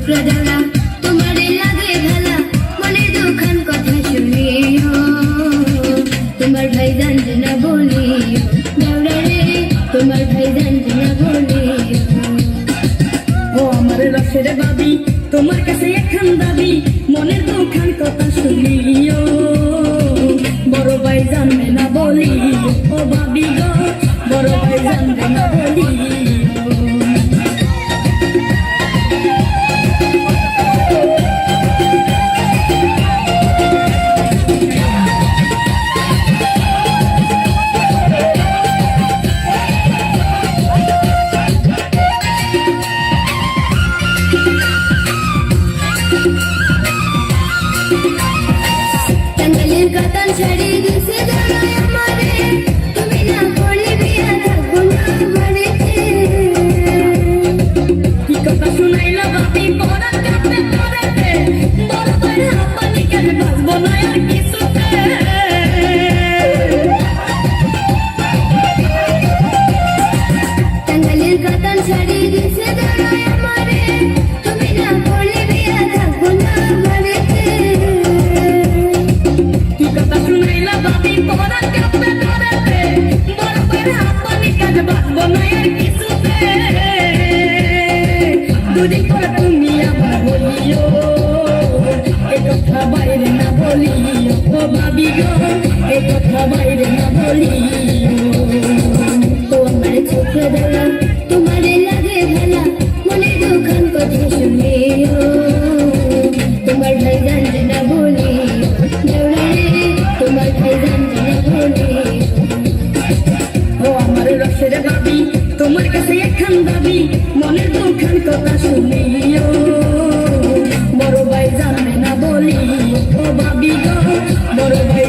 প্রদালা তোমারে লাগে ভালা মনে দুখান কথা শুনিও তোমার ভাই জানতে না বলিও দেওরা রে তোমার ভাই জানতে না বলিও ও আমার রসের বাবি তোমার কাছে একখান দাবি মনের দুখান কথা শুনিও বড় ভাই জানবে না বলিও ও বাবি গো বড় ভাই জানবে না বলিও টাঙ্গাইলের কাতান শাড়ি দিছে জানাই আমারে তুমি না করলে বিয়া থাকবো না বাড়িতে কি কথা শুনাইলা বাপি পরাত কাঁপতে পড়েতে বড় ভাই হাঁপানি কেন বাঁচবো না আর কিছুতে টাঙ্গাইলের কাতান শাড়ি দিছে জানাই আমারে তুমি না করলে বিয়া থাকবো না বাড়িতে কি কথা শুনাইলা বাপি পরাত কাঁপতে পড়েতে বড় ভাই হাঁপানি কেন বাঁচবো না আর কিছুতে দুদিন পর তুমি আবার বলিও এ কথা বাইরে না বলিও ও ভাবি গো এ কথা বাইরে না বলিও তোমার চোখে দেওয়া তোমারে লাগে ভালা মনে দুখান কথা শুনিও তোমার ভাই জানতে না বলিও দেওরা রে তোমার ভাই জানতে না বলিও ও আমার রসের বাবি তোমার কাছে একখান দাবি মনের দুখান কথা শুনিও বড় ভাই জানবে না বলিও ও ভাবি গো বড় ভাই